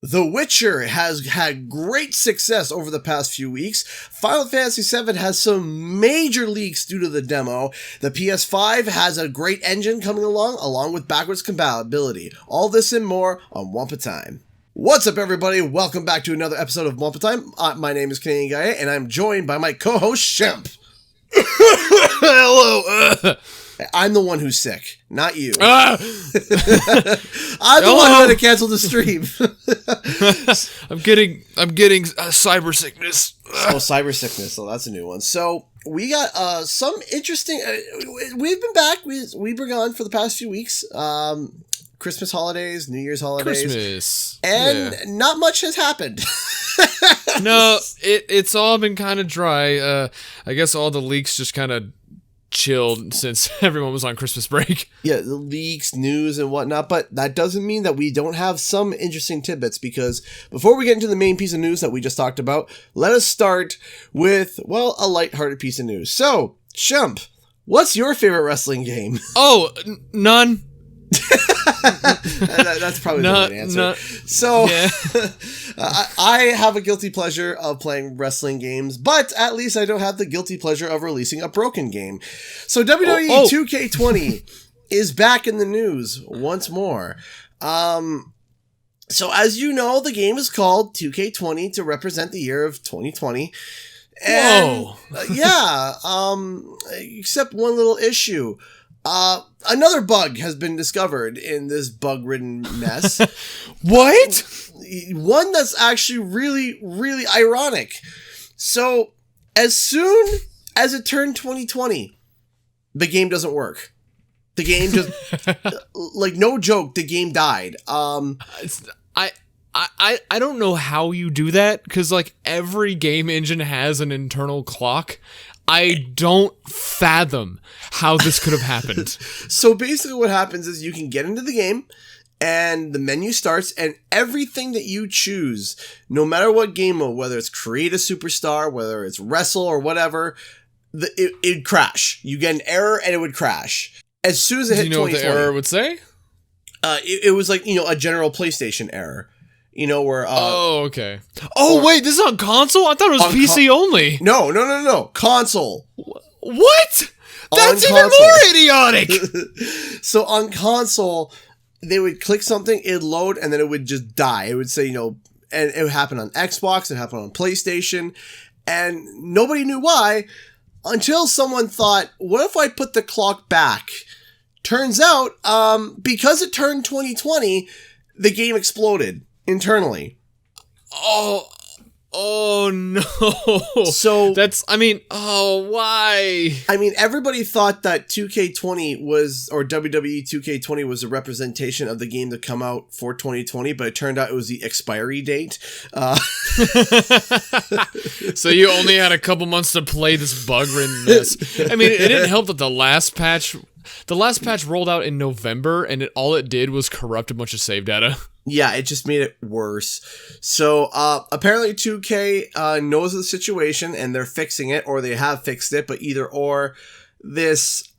The Witcher has had great success over the past few weeks. Final Fantasy VII has some major leaks due to the demo. The PS5 has a great engine coming along with backwards compatibility. All this and more on Wumpa Time. What's up, everybody? Welcome back to another episode of Wumpa Time. My name is Canadian Guy, and I'm joined by my co-host, Shemp. Hello. I'm the one who's sick, not you. I'm the one who had to cancel the stream. I'm getting cyber sickness. Oh, cyber sickness. So that's a new one. So we got some interesting. We've been back. We've been gone for the past few weeks. Christmas holidays, New Year's holidays, and not much has happened. No, it's all been kind of dry. I guess all the leaks just kind of chilled since everyone was on Christmas break. Yeah, the leaks, news, and whatnot, but that doesn't mean that we don't have some interesting tidbits, because before we get into the main piece of news that we just talked about, let us start with, well, a lighthearted piece of news. So, Shump, what's your favorite wrestling game? Oh, none. That's probably the right answer. So, yeah. I have a guilty pleasure of playing wrestling games, but at least I don't have the guilty pleasure of releasing a broken game. So WWE 2K20 is back in the news once more. So as you know, the game is called 2K20 to represent the year of 2020. And, except one little issue. Another bug has been discovered in this bug-ridden mess. What? One that's actually really, really ironic. So, as soon as it turned 2020, the game doesn't work. The game just, like, no joke, the game died. I don't know how you do that, because, like, every game engine has an internal clock. I don't fathom how this could have happened. So basically what happens is you can get into the game and the menu starts, and everything that you choose, no matter what game mode, whether it's create a superstar, whether it's wrestle or whatever, it'd crash. You get an error and it would crash. As soon as it hit 2020. Do you know what the error would say? It was like, a general PlayStation error. Where... okay. Oh, wait, this is on console? I thought it was PC only. No. Console. What? That's even more idiotic! So on console, they would click something, it'd load, and then it would just die. It would say, and it would happen on Xbox, it happened on PlayStation, and nobody knew why, until someone thought, what if I put the clock back? Turns out, because it turned 2020, the game exploded internally. Oh no. So why? Everybody thought that 2K20 was, or WWE 2K20 was a representation of the game to come out for 2020, but it turned out it was the expiry date. So you only had a couple months to play this bug-ridden mess. It didn't help that the last patch rolled out in November, and all it did was corrupt a bunch of save data. Yeah, it just made it worse. So, apparently 2K knows the situation, and they're fixing it, or they have fixed it, but either or, this...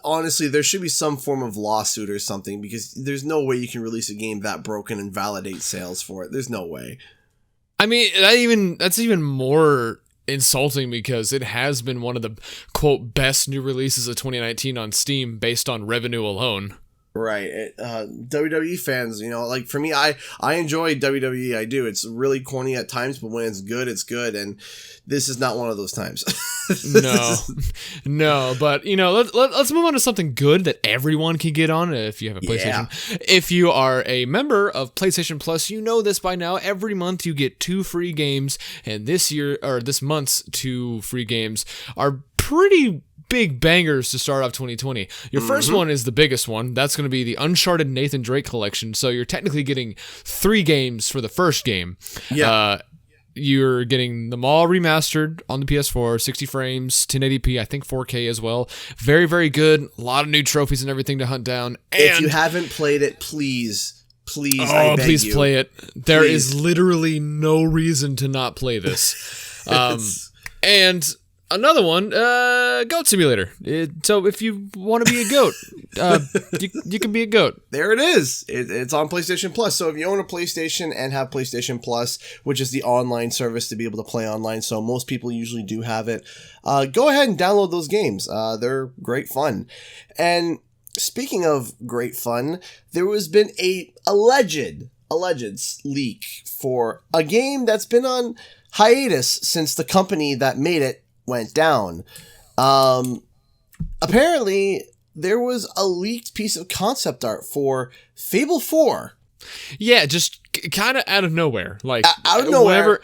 honestly, there should be some form of lawsuit or something, because there's no way you can release a game that broken and validate sales for it. There's no way. That's even more insulting, because it has been one of the, quote, best new releases of 2019 on Steam based on revenue alone. Right. WWE fans, like for me, I enjoy WWE. I do. It's really corny at times, but when it's good, it's good. And this is not one of those times. No, but let's move on to something good that everyone can get on if you have a PlayStation. Yeah. If you are a member of PlayStation Plus, you know this by now. Every month you get 2 free games, and this month's 2 free games are pretty big bangers to start off 2020. Your first one is the biggest one. That's going to be the Uncharted Nathan Drake collection. So you're technically getting 3 games for the first game. Yeah. You're getting them all remastered on the PS4, 60 frames, 1080p, I think 4K as well. Very, very good. A lot of new trophies and everything to hunt down. And if you haven't played it, please, I beg please you. Play it. There is literally no reason to not play this. And Another one, Goat Simulator. So if you want to be a goat, you can be a goat. There it is. It's on PlayStation Plus. So if you own a PlayStation and have PlayStation Plus, which is the online service to be able to play online, so most people usually do have it, go ahead and download those games. They're great fun. And speaking of great fun, there has been a alleged leak for a game that's been on hiatus since the company that made it went down. Apparently there was a leaked piece of concept art for Fable 4. Yeah, just kind of out of nowhere. Like out of nowhere. Whenever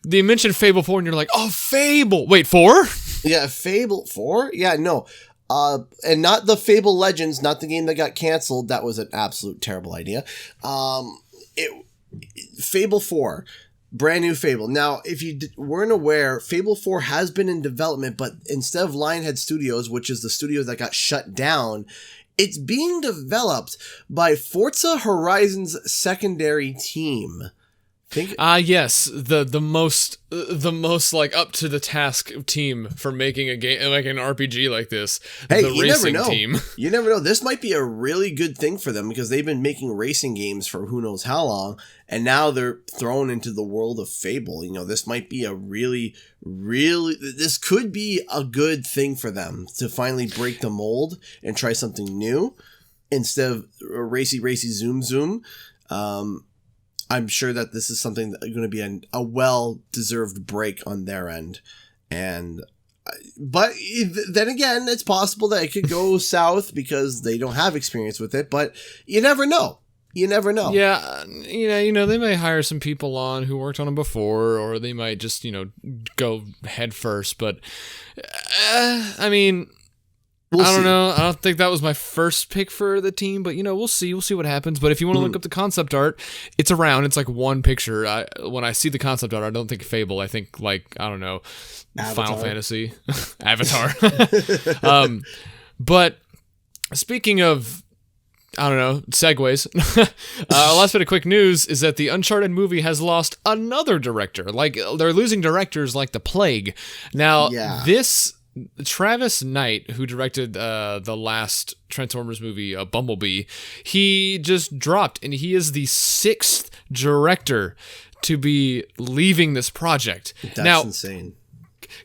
they mentioned Fable 4 and you're like, oh, Fable. Wait, 4? Yeah, Fable 4? Yeah, no. And not the Fable Legends, not the game that got canceled. That was an absolute terrible idea. Fable 4. Brand new Fable. Now, if you weren't aware, Fable 4 has been in development, but instead of Lionhead Studios, which is the studio that got shut down, it's being developed by Forza Horizon's secondary team. Yes, the most like up to the task team for making a game, like an RPG like this. Hey, the you racing never know. Team. You never know. This might be a really good thing for them because they've been making racing games for who knows how long, and now they're thrown into the world of Fable. You know, this might be a really, this could be a good thing for them to finally break the mold and try something new instead of racy zoom. I'm sure that this is something that's going to be a well-deserved break on their end. But then again, it's possible that it could go south because they don't have experience with it, but you never know. You never know. Yeah, you know, they may hire some people on who worked on them before, or they might just, go head first, but I mean... I don't know. I don't think that was my first pick for the team, but we'll see. We'll see what happens. But if you want to look up the concept art, it's around. It's like one picture. When I see the concept art, I don't think Fable. I think I don't know, Avatar. Final Fantasy, Avatar. But speaking of, I don't know, segues. Last bit of quick news is that the Uncharted movie has lost another director. Like they're losing directors like the plague. Now this. Travis Knight, who directed the last Transformers movie, Bumblebee, he just dropped, and he is the 6th director to be leaving this project. That's insane.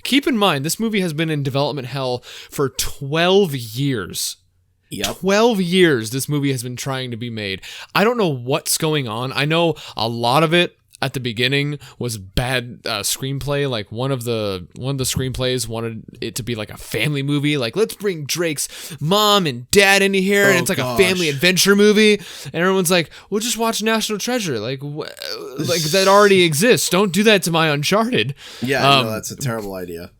Keep in mind, this movie has been in development hell for 12 years. Yep. 12 years this movie has been trying to be made. I don't know what's going on. I know a lot of it at the beginning was bad screenplay. Like one of the screenplays wanted it to be like a family movie. Like, let's bring Drake's mom and dad into here, and it's like a family adventure movie. And everyone's like, "We'll just watch National Treasure." Like that already exists. Don't do that to my Uncharted. Yeah, no, that's a terrible idea.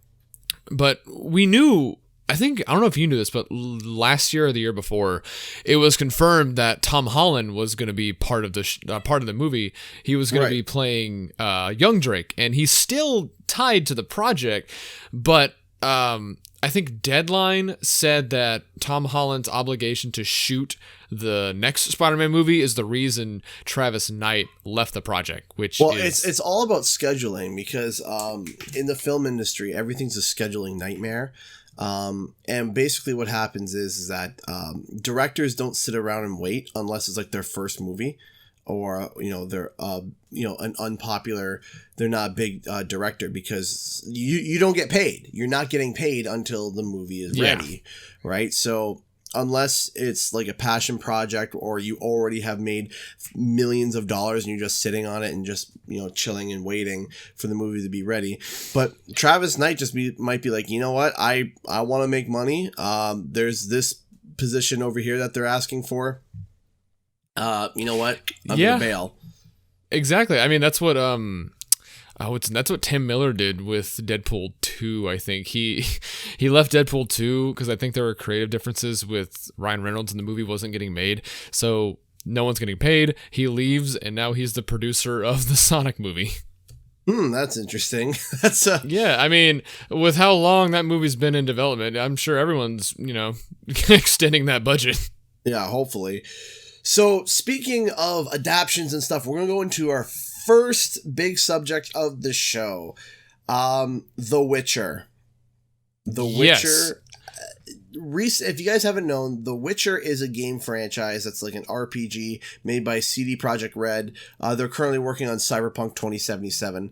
But we knew. I don't know if you knew this, but last year or the year before, it was confirmed that Tom Holland was going to be part of the movie. He was going to be playing young Drake, and he's still tied to the project. But I think Deadline said that Tom Holland's obligation to shoot the next Spider-Man movie is the reason Travis Knight left the project. It's all about scheduling because in the film industry, everything's a scheduling nightmare. And basically what happens is that directors don't sit around and wait unless it's like their first movie, or they're an unpopular, they're not a big director, because you don't get paid. You're not getting paid until the movie is ready, right? So unless it's like a passion project or you already have made millions of dollars and you're just sitting on it and just, chilling and waiting for the movie to be ready. But Travis Knight might be like, you know what? I want to make money. There's this position over here that they're asking for. You know what? I'm going to bail. Exactly. I mean, that's what, that's what Tim Miller did with Deadpool 2, I think. He left Deadpool 2 because I think there were creative differences with Ryan Reynolds and the movie wasn't getting made. So no one's getting paid. He leaves, and now he's the producer of the Sonic movie. That's interesting. Yeah, I mean, with how long that movie's been in development, I'm sure everyone's, extending that budget. Yeah, hopefully. So speaking of adaptions and stuff, we're going to go into our first big subject of the show, The Witcher. The Yes. Witcher. If you guys haven't known, The Witcher is a game franchise that's like an RPG made by CD Projekt Red. They're currently working on Cyberpunk 2077,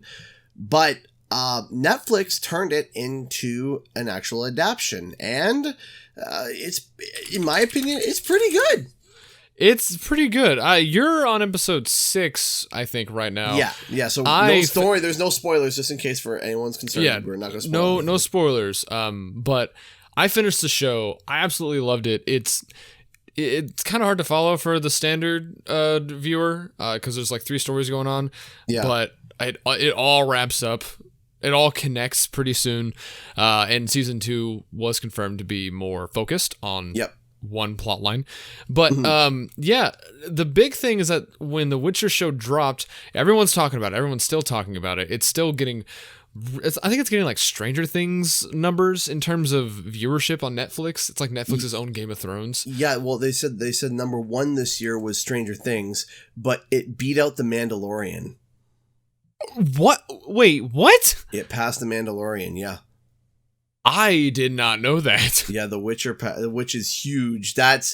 but Netflix turned it into an actual adaptation, and it's, in my opinion, it's pretty good. It's pretty good. You're on episode 6, I think, right now. Yeah. So no story. There's no spoilers, just in case for anyone's concerned. Yeah, we're not going to spoil. No spoilers. But I finished the show. I absolutely loved it. It's kind of hard to follow for the standard viewer because there's like 3 stories going on. Yeah. But it all wraps up. It all connects pretty soon. And season 2 was confirmed to be more focused on. Yep. One plot line. But the big thing is that when the Witcher show dropped, everyone's talking about it. Everyone's still talking about it. It's still getting I think it's getting like Stranger Things numbers in terms of viewership on Netflix. It's like Netflix's own Game of Thrones. Yeah, well they said number 1 this year was Stranger Things, but it beat out The Mandalorian. What? Wait, what? It passed The Mandalorian, yeah. I did not know that. Yeah, The Witcher, which is huge. And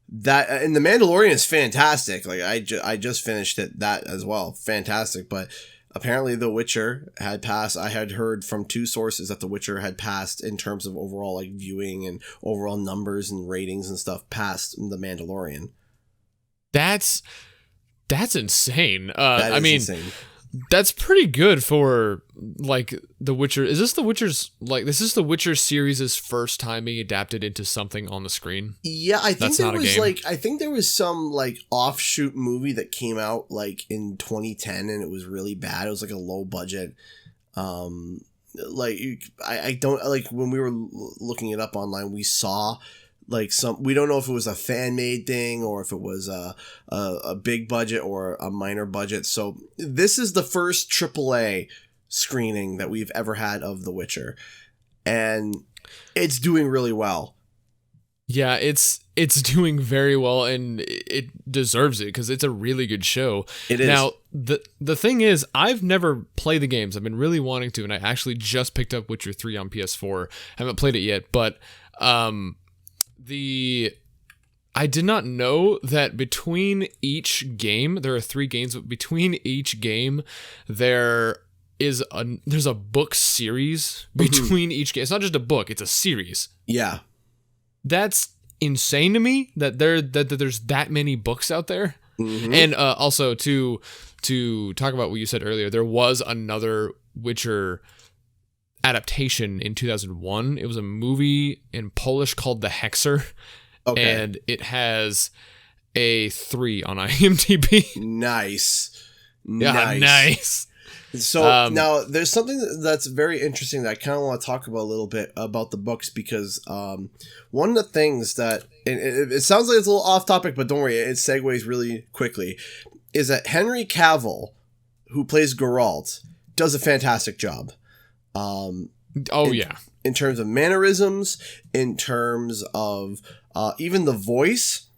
The Mandalorian is fantastic. Like I just finished that as well. Fantastic. But apparently The Witcher had passed. I had heard from 2 sources that The Witcher had passed in terms of overall like viewing and overall numbers and ratings and stuff past The Mandalorian. That's insane. That is insane. That's pretty good for like The Witcher. Is this The Witcher series' first time being adapted into something on the screen? Yeah, I think there was some like offshoot movie that came out like in 2010 and it was really bad. It was like a low budget. I don't like when we were looking it up online, we saw like we don't know if it was a fan made thing or if it was a big budget or a minor budget. So this is the first AAA screening that we've ever had of The Witcher, and it's doing really well. Yeah, it's doing very well, and it deserves it because it's a really good show. It is. Now, the thing is, I've never played the games. I've been really wanting to, and I actually just picked up Witcher 3 on PS4. Haven't played it yet, but I did not know that between each game, there are 3 games, but between each game, there's a book series between each game. It's not just a book, it's a series. Yeah. That's insane to me that there's that many books out there. Mm-hmm. And also to talk about what you said earlier, there was another Witcher adaptation in 2001. It was a movie in Polish called The Hexer. Okay. And it has a 3 on IMDb. Nice. Yeah, nice. So now there's something that's very interesting that I kind of want to talk about a little bit about the books because one of the things that, and it sounds like it's a little off topic, but don't worry, it segues really quickly, is that Henry Cavill, who plays Geralt, does a fantastic job. In terms of mannerisms, in terms of even the voice,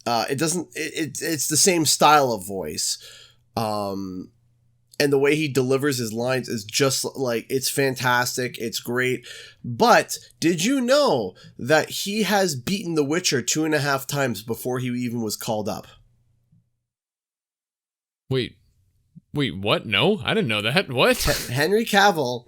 it's the same style of voice. And the way he delivers his lines is just like, it's fantastic. It's great. But did you know that he has beaten The Witcher 2.5 times before he even was called up? Wait, what? No, I didn't know that. What? Henry Cavill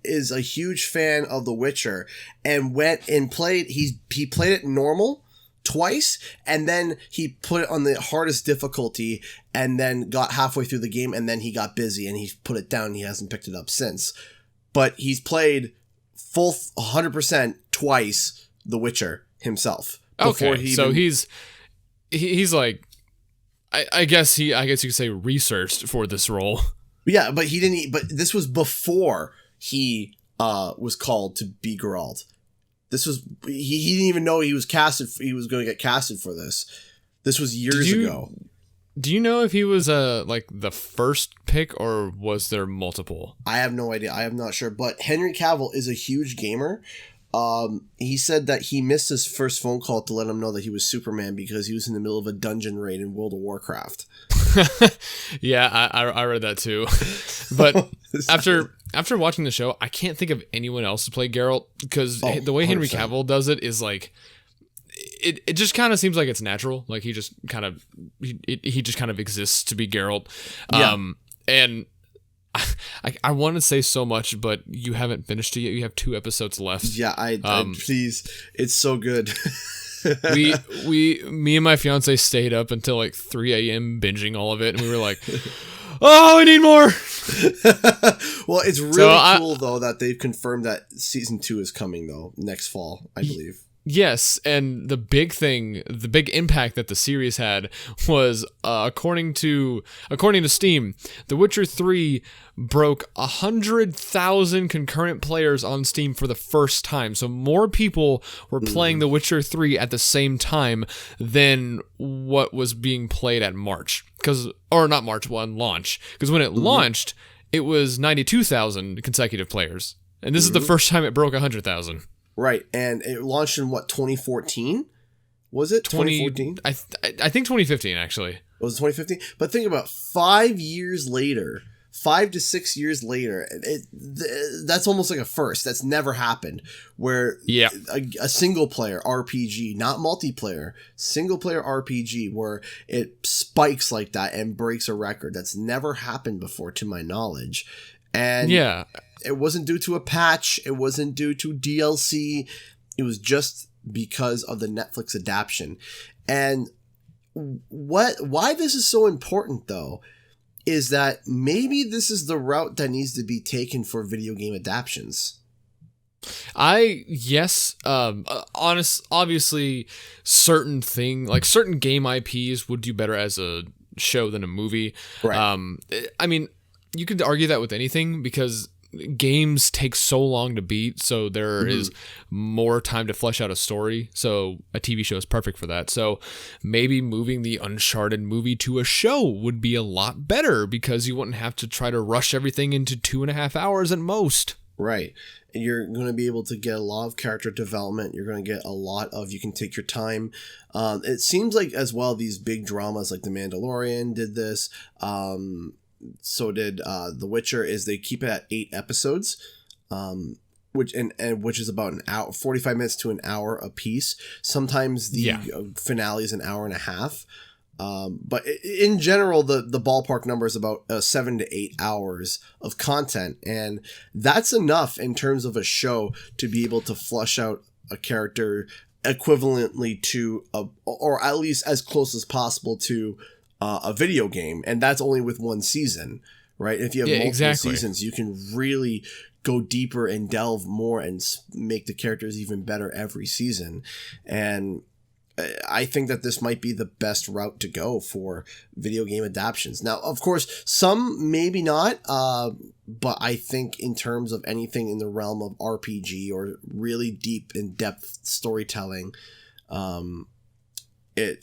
is a huge fan of The Witcher and went and played. He played it normal twice, and then he put it on the hardest difficulty and then got halfway through the game, and then he got busy and he put it down and he hasn't picked it up since. But he's played full 100% twice The Witcher himself. Okay, so he's like, I guess you could say researched for this role. Yeah, but he didn't. But this was before he was called to be Geralt. This was he didn't even know he was casted. He was going to get casted for this. This was years ago. Do you know if he was like the first pick or was there multiple? I have no idea. I am not sure. But Henry Cavill is a huge gamer. He said that he missed his first phone call to let him know that he was Superman because he was in the middle of a dungeon raid in World of Warcraft. Yeah, I read that too. But after watching the show, I can't think of anyone else to play Geralt because the way 100%. Henry Cavill does it is like, it just kind of seems like it's natural. Like he just kind of exists to be Geralt. Yeah. And I want to say so much, but you haven't finished it yet. You have 2 episodes left. Yeah, I please, it's so good. me and my fiance stayed up until like 3 a.m. binging all of it, and we were like, oh, we need more. Well, it's really cool though that they've confirmed that season 2 is coming though next fall, I believe. Yes, and the big impact that the series had was according to Steam, The Witcher 3 broke 100,000 concurrent players on Steam for the first time. So more people were playing The Witcher 3 at the same time than what was being played at launch. Because when it launched, it was 92,000 consecutive players. And this is the first time it broke 100,000. Right, and it launched in what, 2014? Was it 2014? I think 2015 actually. Was it 2015? But think about 5 years later, 5 to 6 years later, that's almost like a first. That's never happened. Where a single player RPG, not multiplayer, single player RPG, where it spikes like that and breaks a record. That's never happened before, to my knowledge. And it wasn't due to a patch. It wasn't due to DLC. It was just because of the Netflix adaptation. And why this is so important, though, is that maybe this is the route that needs to be taken for video game adaptations. Obviously, certain game IPs would do better as a show than a movie. Right. I mean, you could argue that with anything because games take so long to beat, so there is more time to flesh out a story. So a TV show is perfect for that. So maybe moving the Uncharted movie to a show would be a lot better because you wouldn't have to try to rush everything into 2.5 hours at most. Right. And you're going to be able to get a lot of character development. You're going to get a lot of, you can take your time. It seems like as well, these big dramas like The Mandalorian did this. So did The Witcher, is they keep it at 8 episodes, which is about an hour, 45 minutes to an hour a piece. Sometimes the finale is an hour and a half. But in general, the ballpark number is about 7 to 8 hours of content. And that's enough in terms of a show to be able to flush out a character equivalently to, or at least as close as possible to, a video game, and that's only with one season, right? If you have multiple seasons, you can really go deeper and delve more and make the characters even better every season. And I think that this might be the best route to go for video game adaptations. Now, of course, some maybe not, but I think in terms of anything in the realm of RPG or really deep in-depth storytelling,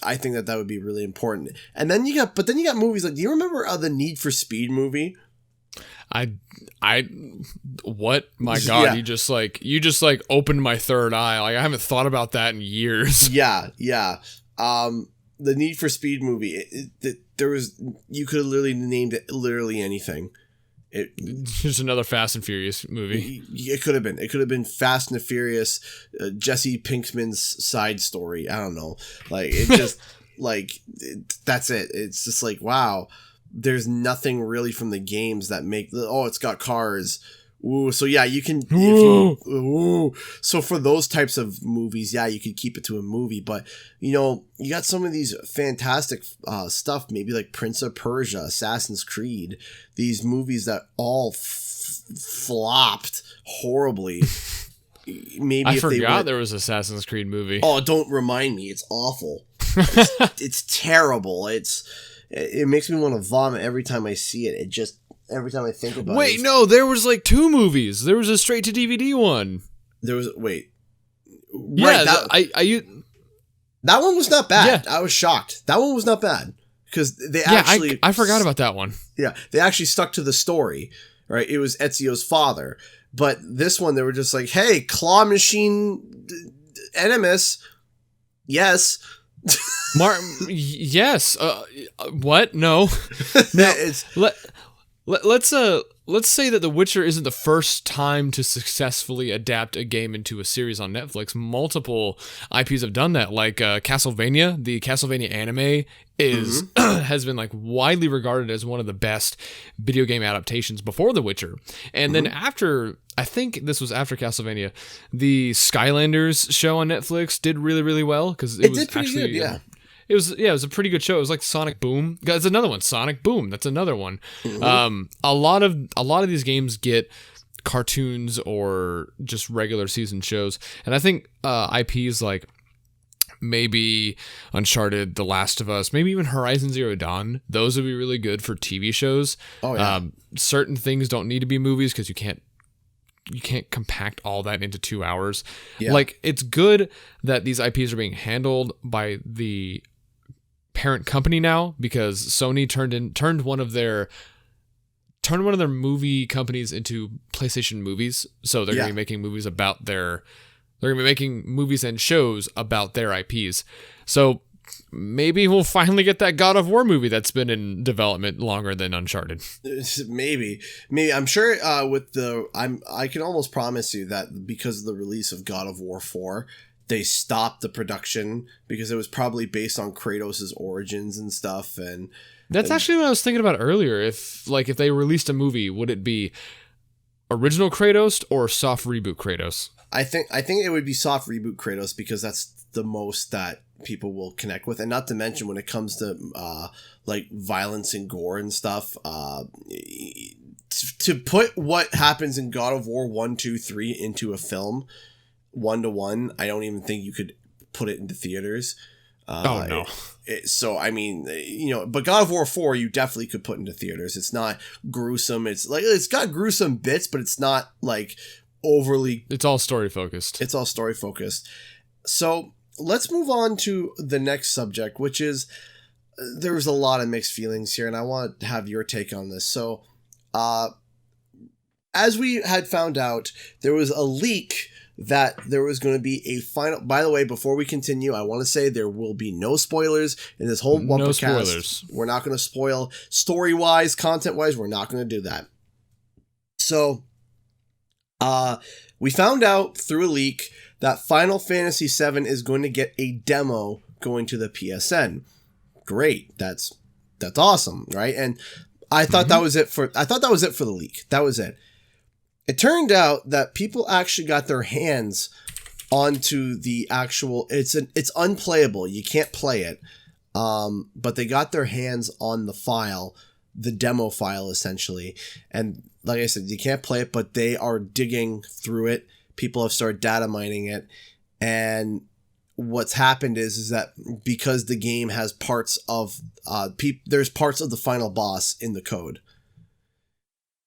I think that would be really important. And then you got movies like, do you remember the Need for Speed movie? What? My God, yeah. You just opened my third eye. Like, I haven't thought about that in years. Yeah. The Need for Speed movie, you could have literally named it literally anything. Just another Fast and Furious movie. It could have been. It could have been Fast and the Furious, Jesse Pinkman's side story. I don't know. Like, it just that's it. It's just like, wow, there's nothing really from the games that make it's got cars. Ooh, so yeah, you can. So for those types of movies, yeah, you could keep it to a movie. But you got some of these fantastic stuff, maybe like Prince of Persia, Assassin's Creed, these movies that all flopped horribly. Maybe I forgot there was Assassin's Creed movie. Oh, don't remind me! It's awful. It's terrible. It makes me want to vomit every time I see it. Every time I think about it. Wait, no, there was like 2 movies. There was a straight to DVD one. There was right. Yeah, that one was not bad. Yeah. I was shocked. That one was not bad because they actually. I forgot about that one. Yeah, they actually stuck to the story. Right, it was Ezio's father, but this one they were just like, "Hey, claw machine, enemies, yes." Yes. What? No. It's. Let's let's say that The Witcher isn't the first time to successfully adapt a game into a series on Netflix. Multiple IPs have done that, like Castlevania. The Castlevania anime is has been like widely regarded as one of the best video game adaptations before The Witcher. And then after, I think this was after Castlevania, the Skylanders show on Netflix did really, really well because it was did pretty actually good, yeah. It was a pretty good show. It was like Sonic Boom. That's another one. Sonic Boom. That's another one. A lot of these games get cartoons or just regular season shows, and I think IPs like maybe Uncharted, The Last of Us, maybe even Horizon Zero Dawn. Those would be really good for TV shows. Oh yeah. Certain things don't need to be movies because you can't compact all that into 2 hours. Yeah. Like, it's good that these IPs are being handled by the parent company now, because Sony turned one of their movie companies into PlayStation Movies. So they're going to be making movies they're going to be making movies and shows about their IPs. So maybe we'll finally get that God of War movie that's been in development longer than Uncharted. Maybe. I'm sure I can almost promise you that because of the release of God of War 4, they stopped the production because it was probably based on Kratos' origins and stuff. And that's actually what I was thinking about earlier. If they released a movie, would it be original Kratos or soft reboot Kratos? I think it would be soft reboot Kratos because that's the most that people will connect with, and not to mention when it comes to like violence and gore and stuff, to put what happens in God of War 1, 2, 3 into a film 1-to-1, I don't even think you could put it into theaters. Oh no. So I mean, but God of War 4 you definitely could put into theaters. It's not gruesome. It's got gruesome bits, but it's not like overly. It's all story focused. So let's move on to the next subject, which is there's a lot of mixed feelings here, and I want to have your take on this. So, as we had found out, there was a leak that there was going to be a final. By the way, before we continue, I want to say there will be no spoilers in this whole Wumpa cast. No spoilers. We're not going to spoil story-wise, content-wise. We're not going to do that. So, we found out through a leak that Final Fantasy VII is going to get a demo going to the PSN. Great. That's awesome, right? And I thought that was it for the leak. That was it. It turned out that people actually got their hands onto the actual. It's unplayable. You can't play it. But they got their hands on the file, the demo file essentially. And like I said, you can't play it, but they are digging through it. People have started data mining it, and what's happened is that because the game has parts of there's parts of the final boss in the code,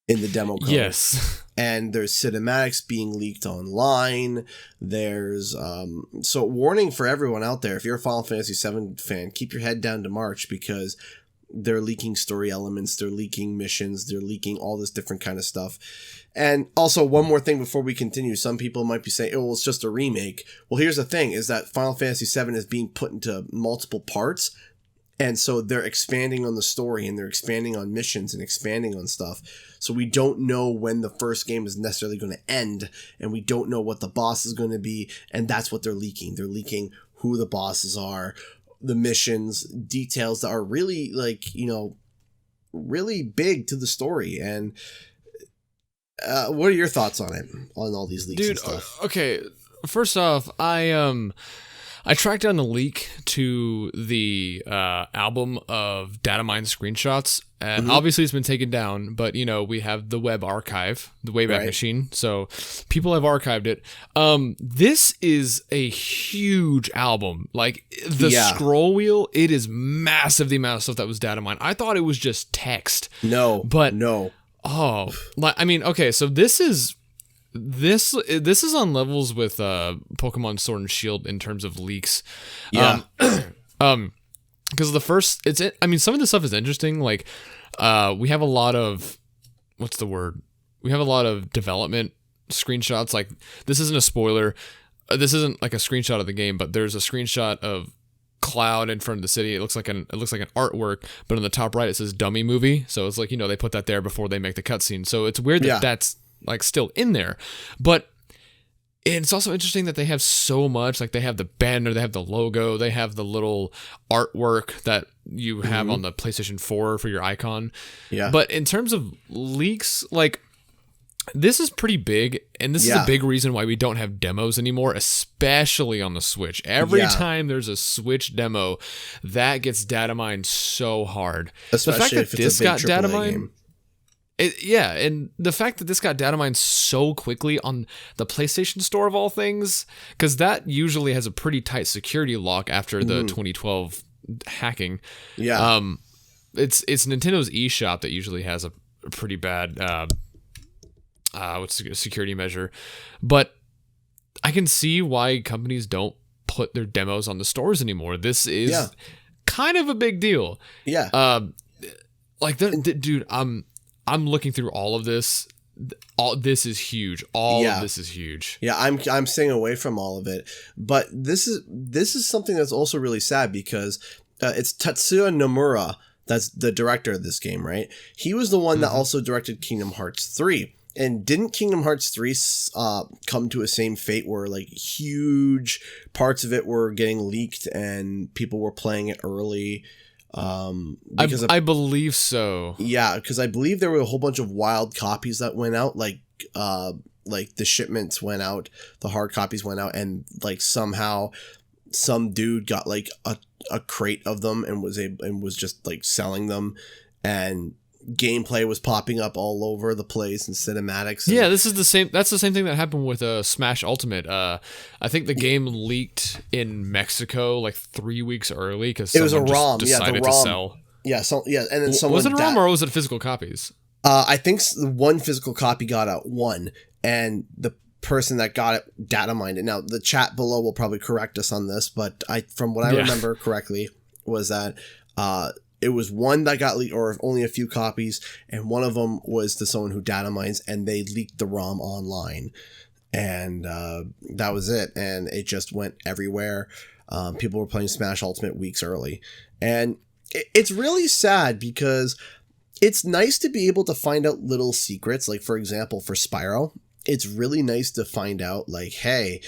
in the demo code. Yes. And there's cinematics being leaked online. There's so warning for everyone out there, if you're a Final Fantasy VII fan, keep your head down to March, because they're leaking story elements, they're leaking missions, they're leaking all this different kind of stuff. And also, one more thing before we continue, some people might be saying, oh, well, it's just a remake. Well, here's the thing, is that Final Fantasy VII is being put into multiple parts, and so they're expanding on the story, and they're expanding on missions, and expanding on stuff. So we don't know when the first game is necessarily going to end, and we don't know what the boss is going to be, and that's what they're leaking. They're leaking who the bosses are, the missions, details that are really, really big to the story. And what are your thoughts on it, on all these leaks and stuff? Okay, first off, I tracked down the leak to the album of data mine screenshots, and obviously it's been taken down, but we have the web archive, the Wayback Machine, so people have archived it. This is a huge album. Like, the scroll wheel, it is massive, the amount of stuff that was data mined. I thought it was just text. No. Oh, I mean, okay, so this is on levels with Pokemon Sword and Shield in terms of leaks. Yeah. Because some of the stuff is interesting. Like, we have a lot of, what's the word? We have a lot of development screenshots. Like, this isn't a spoiler. This isn't like a screenshot of the game, but there's a screenshot of cloud in front of the city. It looks like an artwork, but on the top right it says dummy movie. So it's like, they put that there before they make the cutscene. So it's weird that that's like still in there. But it's also interesting that they have so much. Like they have the banner, they have the logo, they have the little artwork that you have on the PlayStation 4 for your icon. Yeah. But in terms of leaks, like, this is pretty big, and this is a big reason why we don't have demos anymore, especially on the Switch. Every time there's a Switch demo, that gets data mined so hard. Especially the fact that this got data mined, and the fact that this got data mined so quickly on the PlayStation Store of all things, because that usually has a pretty tight security lock after the 2012 hacking. Yeah, it's Nintendo's eShop that usually has a pretty bad. What's a security measure, but I can see why companies don't put their demos on the stores anymore. This is kind of a big deal. Yeah. Dude, I'm looking through all of this. All this is huge. All of this is huge. Yeah, I'm staying away from all of it. But this is something that's also really sad because it's Tetsu Nomura that's the director of this game, right? He was the one that also directed Kingdom Hearts 3. And didn't Kingdom Hearts 3 come to a same fate where like huge parts of it were getting leaked and people were playing it early? I believe so. Yeah, because I believe there were a whole bunch of wild copies that went out, like the shipments went out, the hard copies went out, and like somehow some dude got like a crate of them and was just like selling them, and gameplay was popping up all over the place and cinematics. Yeah, this is the same. That's the same thing that happened with Smash Ultimate. I think the game leaked in Mexico like 3 weeks early because it was a ROM. Decided to sell. Yeah, and then someone was it a ROM or was it physical copies? I think one physical copy got out, and the person that got it data mined it. Now the chat below will probably correct us on this, but from what I remember correctly was that it was one that got leaked, or only a few copies, and one of them was to someone who data mines, and they leaked the ROM online, and that was it, and it just went everywhere. People were playing Smash Ultimate weeks early, and it's really sad because it's nice to be able to find out little secrets, like for example for Spyro. It's really nice to find out, like, hey,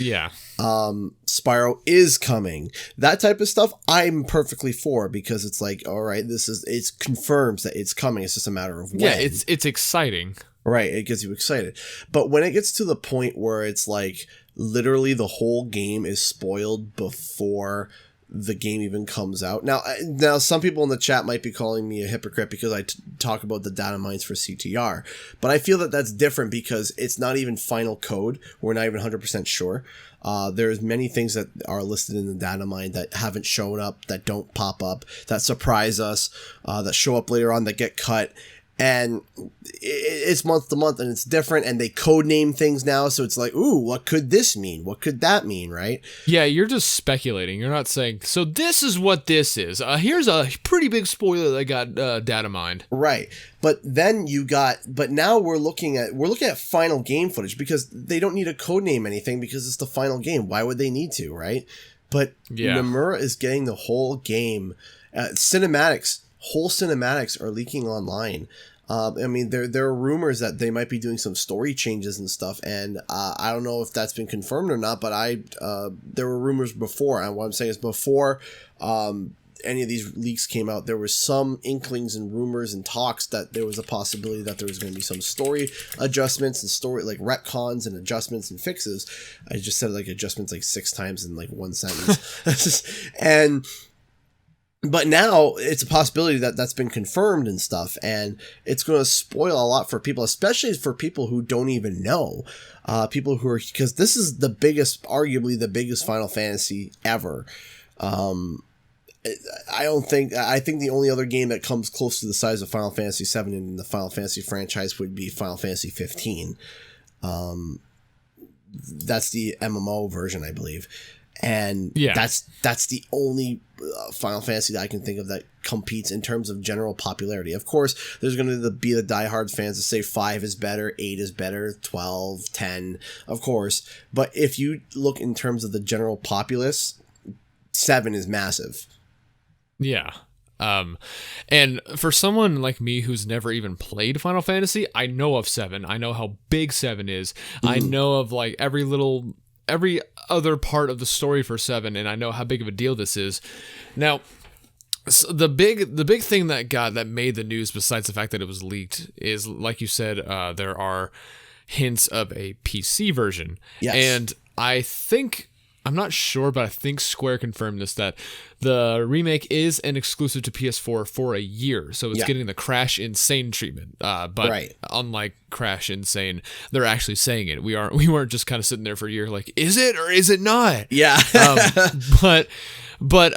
Spyro is coming. That type of stuff, I'm perfectly for, because it's like, all right, it confirms that it's coming. It's just a matter of when. Yeah, it's exciting. Right, it gets you excited. But when it gets to the point where it's like, literally the whole game is spoiled before the game even comes out. Now some people in the chat might be calling me a hypocrite because I talk about the data mines for CTR, but I feel that that's different because it's not even final code. We're not even 100% sure. There's many things that are listed in the data mine that haven't shown up, that don't pop up, that surprise us, that show up later on, that get cut. And it's month to month and it's different, and they code name things now. So it's like, ooh, what could this mean? What could that mean? Right? Yeah. You're just speculating. You're not saying, so this is what this is. Here's a pretty big spoiler that got data mined. Right. But then but now we're looking at final game footage, because they don't need to code name anything because it's the final game. Why would they need to? Right. But Nomura is getting the whole game, whole cinematics are leaking online. I mean, there are rumors that they might be doing some story changes and stuff, and I don't know if that's been confirmed or not, but there were rumors before, and what I'm saying is before any of these leaks came out, there were some inklings and rumors and talks that there was a possibility that there was going to be some story adjustments and story, like retcons and adjustments and fixes. I just said like adjustments like 6 times in like one sentence. But now it's a possibility that that's been confirmed and stuff, and it's going to spoil a lot for people, especially for people who don't even know. People who are, because this is arguably the biggest Final Fantasy ever. I think the only other game that comes close to the size of Final Fantasy VII in the Final Fantasy franchise would be Final Fantasy 15. That's the MMO version, I believe. And that's the only Final Fantasy that I can think of that competes in terms of general popularity. Of course, there's going to be the diehard fans that say 5 is better, 8 is better, 12, 10, of course. But if you look in terms of the general populace, 7 is massive. Yeah. And for someone like me who's never even played Final Fantasy, I know of 7. I know how big 7 is. I know of like every other part of the story for 7, and I know how big of a deal this is. Now, so the big thing that made the news, besides the fact that it was leaked, is like you said, there are hints of a PC version. Yes. And I'm not sure, but I think Square confirmed this, that the remake is an exclusive to PS4 for a year. So it's getting the Crash Insane treatment. But unlike Crash Insane, they're actually saying it. We weren't just kind of sitting there for a year like, is it or is it not? Yeah. But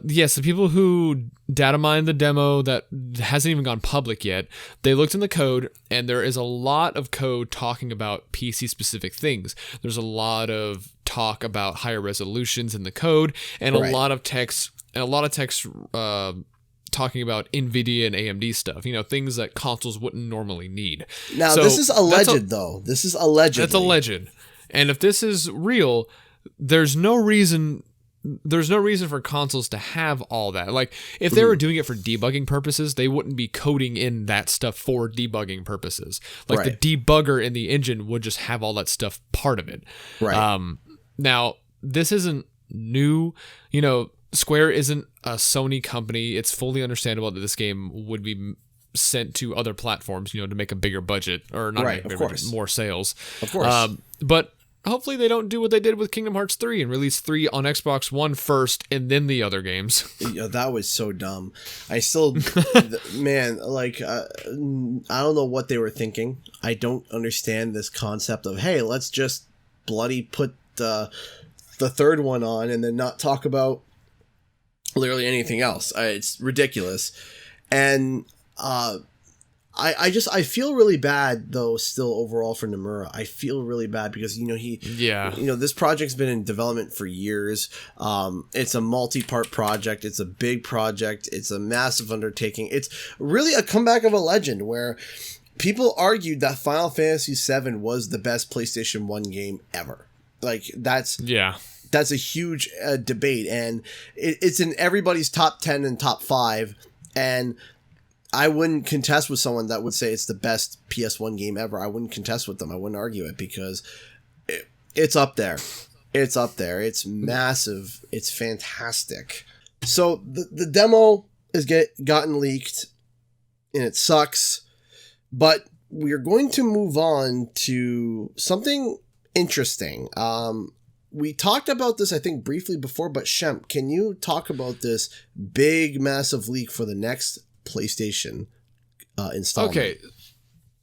yes, the people who data mined the demo that hasn't even gone public yet, they looked in the code, and there is a lot of code talking about PC specific things. There's a lot of talk about higher resolutions in the code, and a lot of text talking about NVIDIA and AMD stuff, things that consoles wouldn't normally need. Now, so this is alleged, though. This is alleged. That's alleged. And if this is real, there's no reason for consoles to have all that. Like, if they were doing it for debugging purposes, they wouldn't be coding in that stuff for debugging purposes. Like, the debugger in the engine would just have all that stuff part of it. Right. Now, this isn't new. Square isn't a Sony company. It's fully understandable that this game would be sent to other platforms, to make a bigger budget, or not make a bigger budget, more sales. Of course. But hopefully they don't do what they did with Kingdom Hearts 3 and release 3 on Xbox One first and then the other games. Yeah, that was so dumb. I still, man, like, I don't know what they were thinking. I don't understand this concept of, hey, let's just bloody put the third one on and then not talk about literally anything else. It's ridiculous. And I feel really bad though still overall for Nomura. I feel really bad because this project's been in development for years. It's a multi-part project. It's a big project. It's a massive undertaking. It's really a comeback of a legend where people argued that Final Fantasy VII was the best PlayStation 1 game ever. Like, that's a huge debate, and it's in everybody's top 10 and top 5, and I wouldn't contest with someone that would say it's the best PS1 game ever. I wouldn't contest with them. I wouldn't argue it because it's up there. It's up there. It's massive. It's fantastic. So the demo is gotten leaked, and it sucks, but we're going to move on to something interesting. We talked about this, I think, briefly before, but Shemp, can you talk about this big, massive leak for the next PlayStation installment? Okay,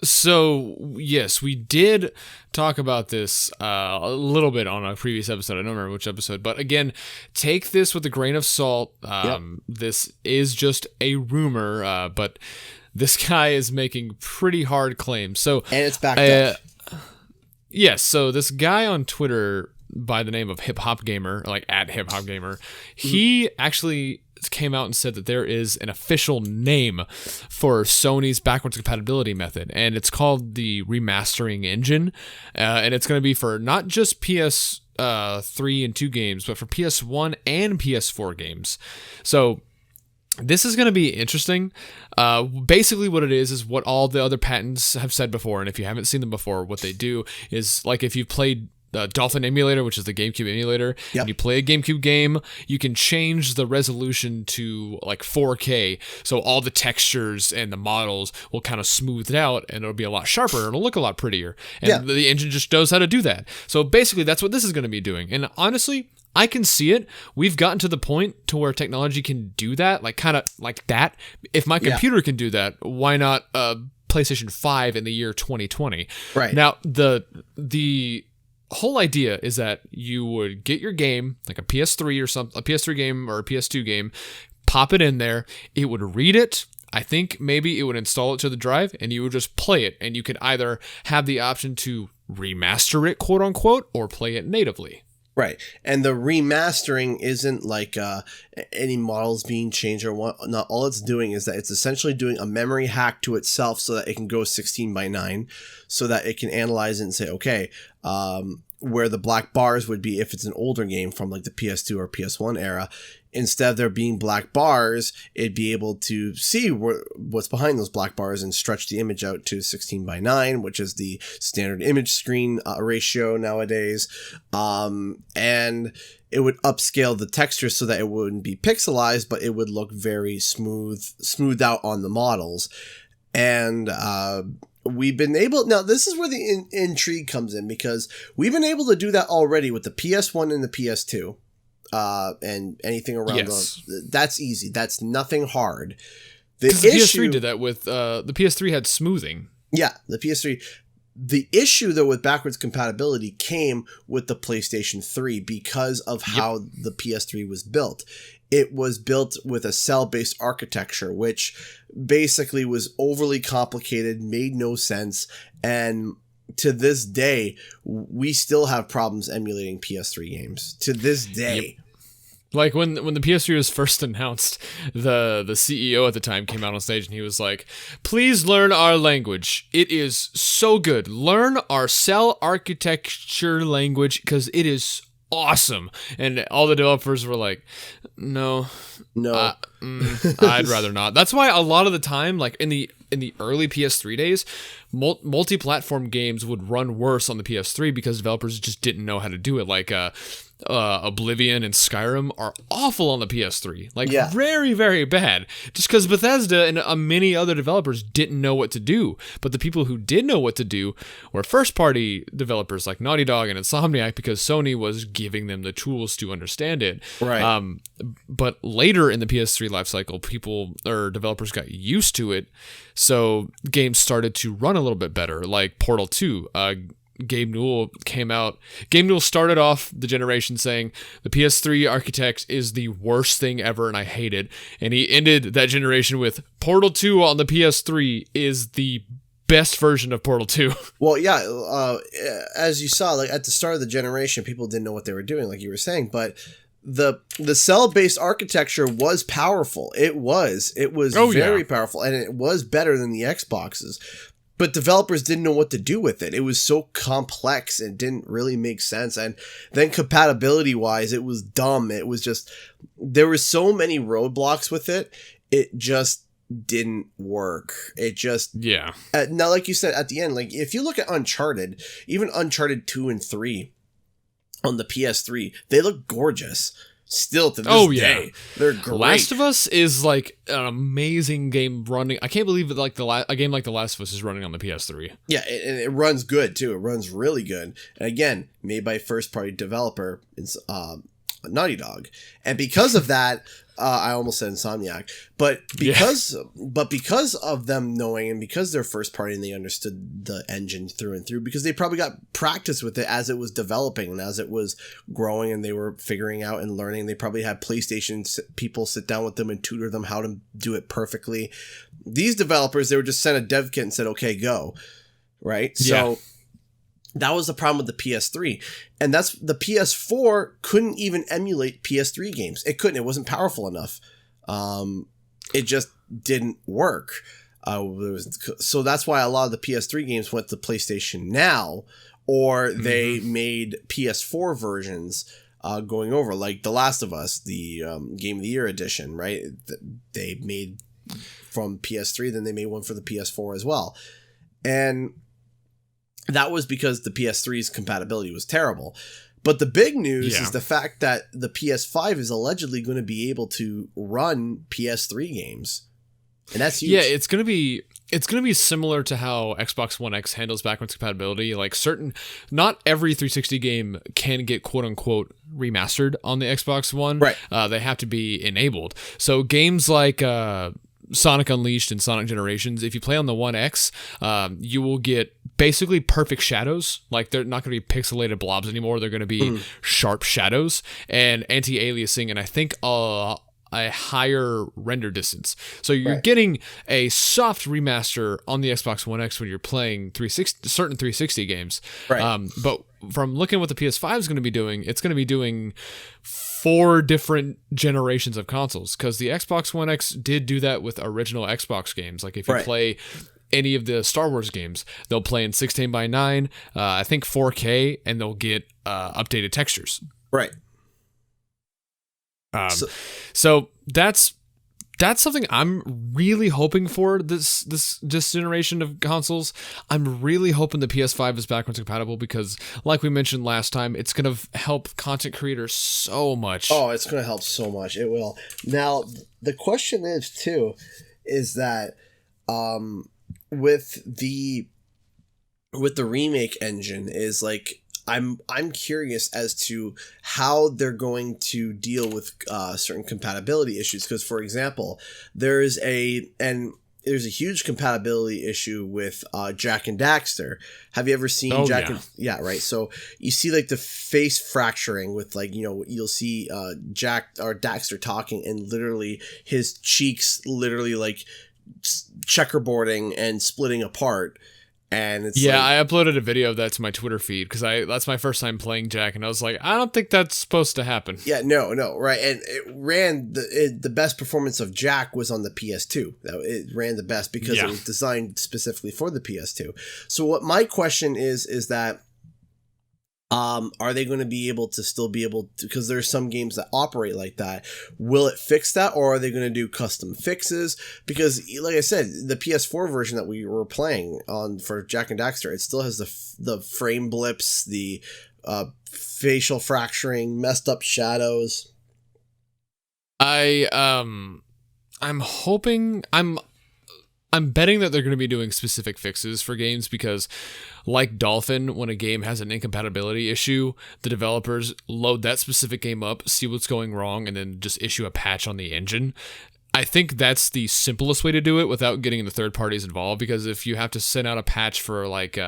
so yes, we did talk about this a little bit on a previous episode. I don't remember which episode, but again, take this with a grain of salt. This is just a rumor, but this guy is making pretty hard claims. And it's backed up. Yes, so this guy on Twitter by the name of Hip Hop Gamer, like at Hip Hop Gamer, he actually came out and said that there is an official name for Sony's backwards compatibility method, and it's called the remastering engine, and it's going to be for not just PS3 and 2 games, but for PS1 and PS4 games. So this is going to be interesting. Basically what it is what all the other patents have said before, and if you haven't seen them before, what they do is, like, if you've played Dolphin Emulator, which is the GameCube emulator, and you play a GameCube game, you can change the resolution to like 4K, so all the textures and the models will kind of smooth it out, and it'll be a lot sharper, and it'll look a lot prettier, and the engine just knows how to do that. So basically that's what this is going to be doing, and honestly, I can see it. We've gotten to the point to where technology can do that, like kind of like that. If my computer can do that, why not PlayStation 5 in the year 2020? Right. Now, the whole idea is that you would get your game, like a PS3 or something, a PS3 game or a PS2 game, pop it in there, it would read it. I think maybe it would install it to the drive, and you would just play it, and you could either have the option to remaster it, quote unquote, or play it natively. Right. And the remastering isn't like any models being changed or whatnot. All it's doing is that it's essentially doing a memory hack to itself so that it can go 16:9, so that it can analyze it and say, okay, where the black bars would be if it's an older game from like the PS2 or PS1 era. Instead of there being black bars, it'd be able to see what's behind those black bars and stretch the image out to 16:9, which is the standard image screen ratio nowadays. And it would upscale the texture so that it wouldn't be pixelized, but it would look very smoothed out on the models. And we've been able... Now, this is where the intrigue comes in, because we've been able to do that already with the PS1 and the PS2. And anything around that's easy. That's nothing hard. The PS3 did that with the PS3 had smoothing. Yeah, the PS3. The issue though with backwards compatibility came with the PlayStation 3 because of how the PS3 was built. It was built with a cell-based architecture, which basically was overly complicated, made no sense, and to this day, we still have problems emulating PS3 games. To this day. Yep. Like when the PS3 was first announced, the CEO at the time came out on stage and he was like, "Please learn our language. It is so good. Learn our cell architecture language because it is awesome." And all the developers were like, no, I'd rather not. That's why a lot of the time, like in the early PS3 days, multi-platform games would run worse on the PS3 because developers just didn't know how to do it. Like Oblivion and Skyrim are awful on the PS3. Like very, very bad. Just because Bethesda and many other developers didn't know what to do. But the people who did know what to do were first-party developers like Naughty Dog and Insomniac because Sony was giving them the tools to understand it. Right. But later in the PS3 lifecycle, people or developers got used to it. So games started to run a little bit better, like Portal 2. Gabe Newell came out. Gabe Newell started off the generation saying the PS3 Architect is the worst thing ever and I hate it. And he ended that generation with Portal 2 on the PS3 is the best version of Portal 2. Well, yeah, as you saw, like at the start of the generation, people didn't know what they were doing, like you were saying, but the cell-based architecture was powerful. It was very powerful, and it was better than the Xboxes. But developers didn't know what to do with it. It was so complex and didn't really make sense. And then compatibility-wise, it was dumb. It was just, there were so many roadblocks with it. It just didn't work. It just... Yeah. Now, like you said, at the end, like if you look at Uncharted, even Uncharted 2 and 3 on the PS3, they look gorgeous. Still to this day, they're great. Last of Us is like an amazing game running. I can't believe that like a game like The Last of Us is running on the PS3. Yeah, and it runs good too. It runs really good. And again, made by first-party developer, Naughty Dog, and because of that, I almost said Insomniac, but because of them knowing and because they're first party and they understood the engine through and through, because they probably got practice with it as it was developing and as it was growing and they were figuring out and learning. They probably had PlayStation people sit down with them and tutor them how to do it perfectly. These developers, they were just sent a dev kit and said, "Okay, go." Right? So that was the problem with the PS3. And that's the PS4 couldn't even emulate PS3 games. It couldn't. It wasn't powerful enough. It just didn't work. So that's why a lot of the PS3 games went to PlayStation Now, or they made PS4 versions going over, like The Last of Us, the Game of the Year edition, right? They made from PS3, then they made one for the PS4 as well. And that was because the PS3's compatibility was terrible. But the big news is the fact that the PS5 is allegedly going to be able to run PS3 games. And that's huge. Yeah, it's going to be similar to how Xbox One X handles backwards compatibility. Like not every 360 game can get quote unquote remastered on the Xbox One. Right. They have to be enabled. So games like Sonic Unleashed and Sonic Generations, if you play on the One X, you will get basically perfect shadows. Like they're not going to be pixelated blobs anymore. They're going to be sharp shadows and anti-aliasing, and I think a higher render distance. So you're getting a soft remaster on the Xbox One X when you're playing certain 360 games. Right. But from looking at what the PS5 is going to be doing, it's going to be doing 4 different generations of consoles, because the Xbox One X did do that with original Xbox games. Like if you play any of the Star Wars games. They'll play in 16:9, I think 4K, and they'll get updated textures. Right. So that's something I'm really hoping for this generation of consoles. I'm really hoping the PS5 is backwards compatible because, like we mentioned last time, it's going to help content creators so much. Oh, it's going to help so much. It will. Now, the question is that with the remake engine is like, I'm curious as to how they're going to deal with certain compatibility issues. Because, for example, there's a huge compatibility issue with Jak and Daxter. Have you ever seen Jak? Yeah. Yeah, right. So you see like the face fracturing with like, you know, you'll see Jak or Daxter talking and literally his cheeks literally like checkerboarding and splitting apart. And it's I uploaded a video of that to my Twitter feed because that's my first time playing Jak, and I was like, I don't think that's supposed to happen. Yeah, no, right. And it ran the best performance of Jak was on the PS2. It ran the best because it was designed specifically for the PS2. So what my question is that are they going to be able to still be able to, because there's some games that operate like that, will it fix that, or are they going to do custom fixes? Because like I said, the PS4 version that we were playing on for Jak and Daxter, it still has the frame blips, the facial fracturing, messed up shadows. I'm hoping, I'm betting that they're going to be doing specific fixes for games because, like Dolphin, when a game has an incompatibility issue, the developers load that specific game up, see what's going wrong, and then just issue a patch on the engine. I think that's the simplest way to do it without getting the third parties involved, because if you have to send out a patch for like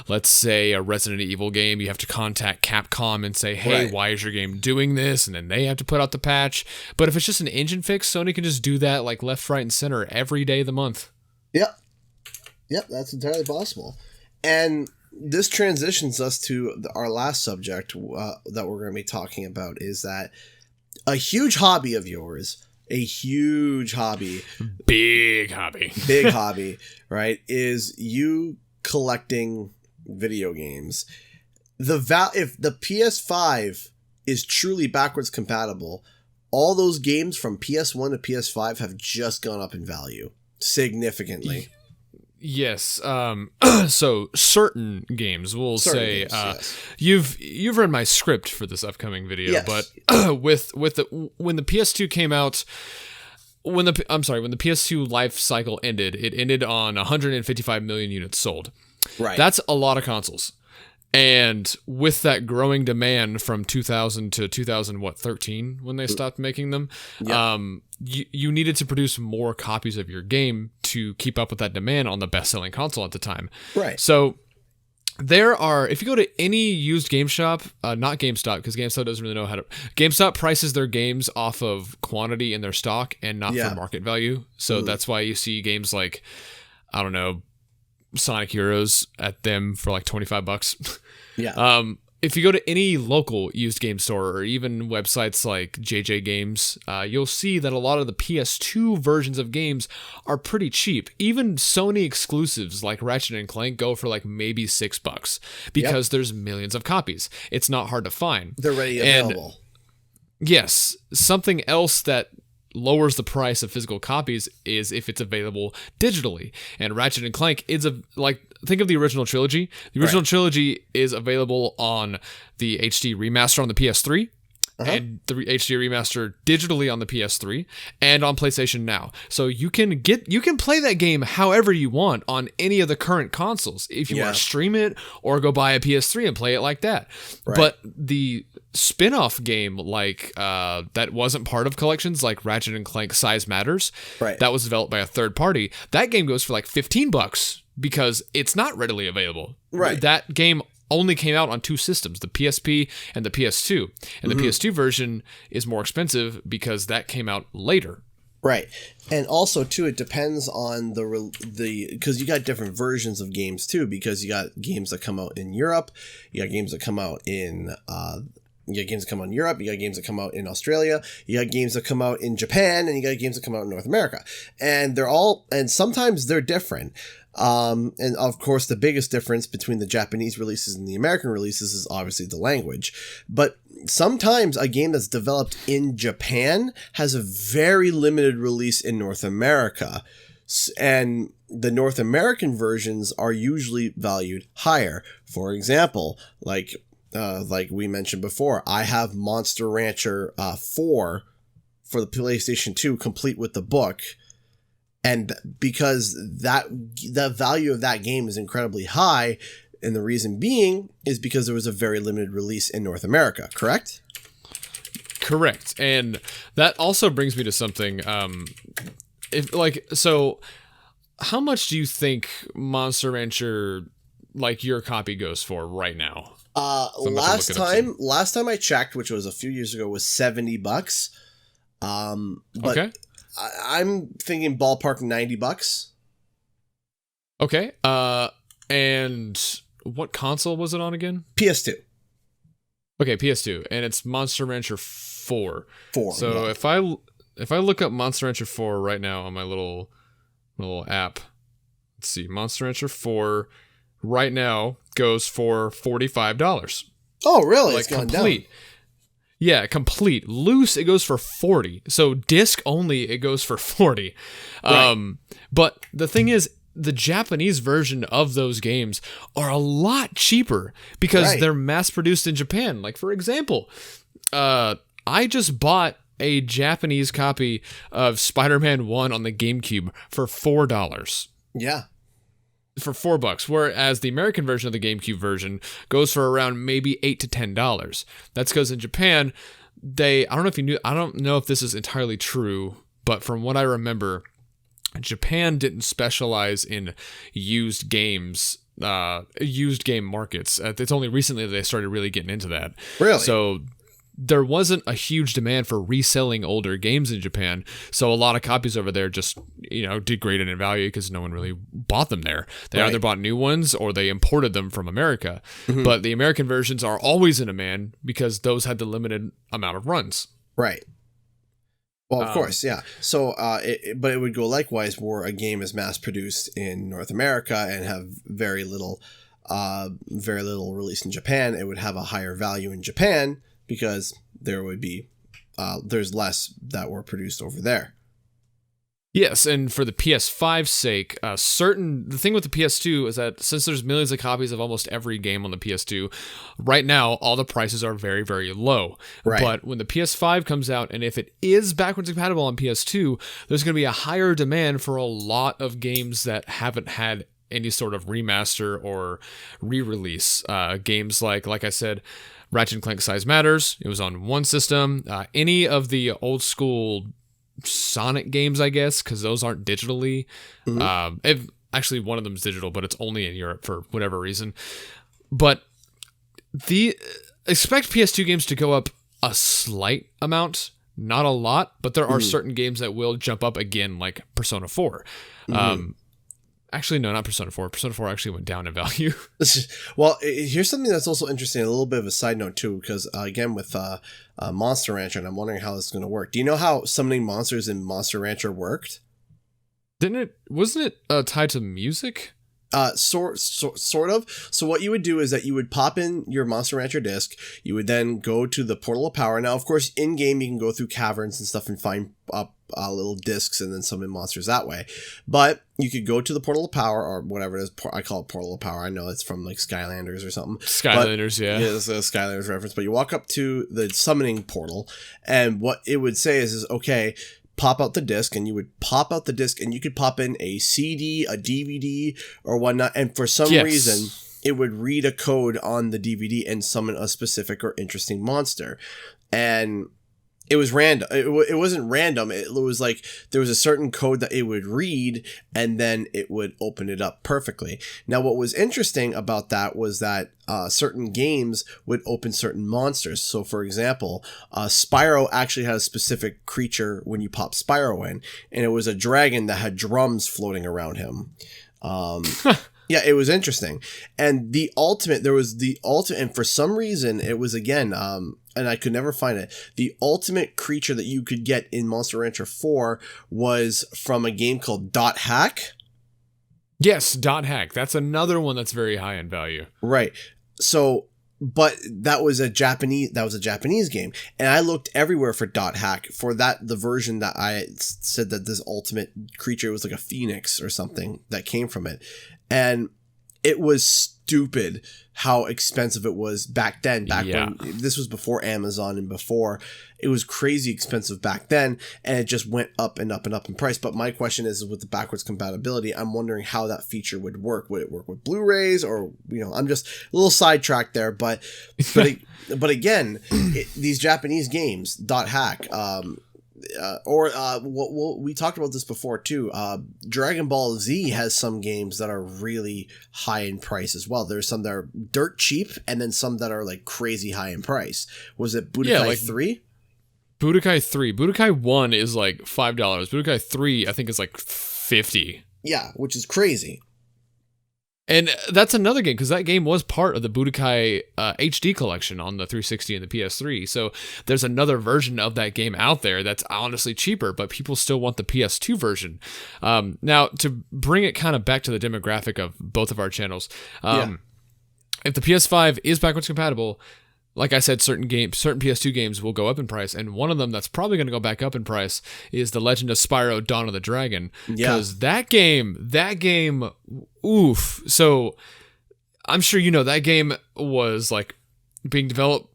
let's say a Resident Evil game, you have to contact Capcom and say, hey, why is your game doing this? And then they have to put out the patch. But if it's just an engine fix, Sony can just do that like left, right, and center every day of the month. Yep, that's entirely possible. And this transitions us to our last subject that we're going to be talking about, is that a huge hobby of yours, big hobby, right, is you collecting video games. If the PS5 is truly backwards compatible, all those games from PS1 to PS5 have just gone up in value significantly. Yes. So certain games, we'll say, you've read my script for this upcoming video, but when the PS2 came out, when the PS2 life cycle ended, it ended on 155 million units sold. Right. That's a lot of consoles. And with that growing demand from 2000 to 2013, when they stopped making them, you needed to produce more copies of your game to keep up with that demand on the best-selling console at the time. Right. So there are, if you go to any used game shop, not GameStop, because GameStop doesn't really know how to. GameStop prices their games off of quantity in their stock and not for market value. So that's why you see games like, I don't know, Sonic Heroes at them for like $25. If you go to any local used game store or even websites like JJ Games, you'll see that a lot of the PS2 versions of games are pretty cheap. Even Sony exclusives like Ratchet and Clank go for like maybe $6 because there's millions of copies. It's not hard to find. They're ready available. Yes, something else that lowers the price of physical copies is if it's available digitally. And Ratchet and Clank is think of the original trilogy. The original trilogy is available on the HD remaster on the PS3 and the HD remaster digitally on the PS3 and on PlayStation Now. So you can play that game however you want on any of the current consoles if you want to stream it or go buy a PS3 and play it like that. Right. But the spin-off game like that wasn't part of collections, like Ratchet and Clank Size Matters, that was developed by a third party. That game goes for like $15 because it's not readily available. Right. That game only came out on two systems, the PSP and the PS2. And the PS2 version is more expensive because that came out later. Right. And also, too, it depends on the because you got different versions of games, too, because you got games that come out in Europe, you got games that come out in You got games that come out in Europe, you got games that come out in Australia, you got games that come out in Japan, and you got games that come out in North America. And sometimes they're different. And of course, the biggest difference between the Japanese releases and the American releases is obviously the language. But sometimes a game that's developed in Japan has a very limited release in North America. And the North American versions are usually valued higher. For example, like we mentioned before, I have Monster Rancher 4 for the PlayStation 2 complete with the book. And because the value of that game is incredibly high, and the reason being is because there was a very limited release in North America, correct? Correct. And that also brings me to something. So how much do you think Monster Rancher, like your copy, goes for right now? Last time I checked, which was a few years ago, was $70. Okay. I'm thinking ballpark $90. Okay. And what console was it on again? PS2. Okay, PS2, and it's Monster Rancher 4. So yeah. if I look up Monster Rancher 4 right now on my little app, let's see, Monster Rancher 4 right now goes for $45. Oh, really? Like it's gone complete. Down. Yeah, complete. Loose, it goes for $40. So disc only, it goes for $40. Right. But the thing is, the Japanese version of those games are a lot cheaper because they're mass produced in Japan. Like, for example, I just bought a Japanese copy of Spider-Man 1 on the GameCube for $4. Yeah. For $4, whereas the American version of the GameCube version goes for around maybe $8 to $10. That's because in Japan, I don't know if this is entirely true, but from what I remember, Japan didn't specialize in used game markets. It's only recently that they started really getting into that. Really? So there wasn't a huge demand for reselling older games in Japan, so a lot of copies over there just, degraded in value because no one really bought them there. They either bought new ones or they imported them from America. Mm-hmm. But the American versions are always in demand because those had the limited amount of runs. Right. Well, of course, yeah. So, but it would go likewise where a game is mass produced in North America and have very little release in Japan. It would have a higher value in Japan because there would be there's less that were produced over there. Yes, and for the PS5's sake, the thing with the PS2 is that since there's millions of copies of almost every game on the PS2, right now all the prices are very, very low. Right. But when the PS5 comes out, and if it is backwards compatible on PS2, there's going to be a higher demand for a lot of games that haven't had any sort of remaster or re-release. Games like I said, Ratchet & Clank Size Matters, it was on one system. Any of the old school Sonic games, I guess, because those aren't digitally. Mm-hmm. Actually, one of them's digital, but it's only in Europe for whatever reason. But expect PS2 games to go up a slight amount, not a lot, but there are certain games that will jump up again, like Persona 4. Mm-hmm. Actually, no, not Persona 4. Persona 4 actually went down in value. Well, here's something that's also interesting, a little bit of a side note too, because again, with Monster Rancher, and I'm wondering how this is going to work. Do you know how summoning monsters in Monster Rancher worked? Wasn't it tied to music? Sort of. So what you would do is that you would pop in your Monster Rancher disc. You would then go to the Portal of Power. Now, of course, in game you can go through caverns and stuff and find little discs and then summon monsters that way. But you could go to the Portal of Power or whatever it is. I call it Portal of Power. I know it's from like Skylanders or something. Skylanders, yeah. Yeah, it's a Skylanders reference. But you walk up to the summoning portal, and what it would say is okay, pop out the disc, and you would pop out the disc, and you could pop in a CD, a DVD, or whatnot, and for some reason, it would read a code on the DVD and summon a specific or interesting monster. And it was random. It wasn't random. It was like there was a certain code that it would read, and then it would open it up perfectly. Now, what was interesting about that was that certain games would open certain monsters. So, for example, Spyro actually had a specific creature when you pop Spyro in, and it was a dragon that had drums floating around him. Yeah, it was interesting. And there was the ultimate, and for some reason, it was again, and I could never find it. The ultimate creature that you could get in Monster Rancher 4 was from a game called Dot Hack. Yes, Dot Hack. That's another one that's very high in value. Right. So, but that was a Japanese game, and I looked everywhere for Dot Hack for the version that I said that this ultimate creature was like a phoenix or something that came from it. And it was stupid how expensive it was back then. When this was before Amazon and before, it was crazy expensive back then, and it just went up and up and up in price. But my question is with the backwards compatibility, I'm wondering how that feature would work. Would it work with Blu-rays, or I'm just a little sidetracked there. But again, these Japanese games, Dot Hack, we talked about this before too. Dragon Ball Z has some games that are really high in price as well. There's some that are dirt cheap, and then some that are like crazy high in price. Was it Budokai 3? Budokai 3. Budokai 1 is like $5. Budokai 3, I think, is like $50. Yeah, which is crazy. And that's another game, because that game was part of the Budokai HD collection on the 360 and the PS3. So there's another version of that game out there that's honestly cheaper, but people still want the PS2 version. Now, to bring it kind of back to the demographic of both of our channels, if the PS5 is backwards compatible, like I said, certain PS2 games will go up in price, and one of them that's probably going to go back up in price is The Legend of Spyro: Dawn of the Dragon. Because that game, oof. So I'm sure that game was like being developed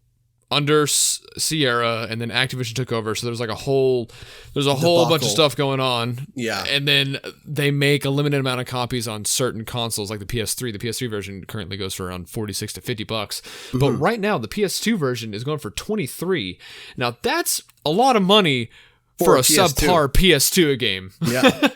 under Sierra, and then Activision took over. So there's a whole bunch of stuff going on. Yeah. And then they make a limited amount of copies on certain consoles, like the PS3. The PS3 version currently goes for around $46 to $50. Mm-hmm. But right now, the PS2 version is going for $23. Now that's a lot of money for a subpar PS2 game. Yeah.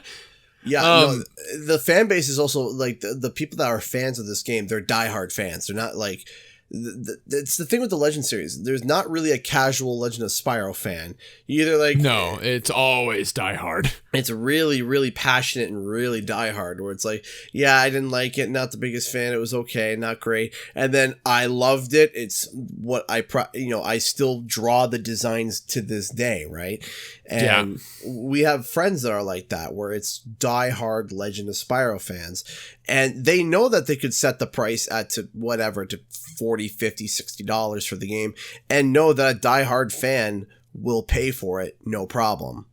Yeah, the fan base is also like the people that are fans of this game. They're diehard fans. They're not like. It's the thing with the Legend series. There's not really a casual Legend of Spyro fan. You either like... No, it's always diehard. It's really, really passionate and really diehard, where it's like, yeah, I didn't like it, not the biggest fan, it was okay, not great. And then I loved it. It's what I still draw the designs to this day, right? And we have friends that are like that, where it's diehard Legend of Spyro fans. And they know that they could set the price to $40, $50, $60 for the game, and know that a diehard fan will pay for it, no problem.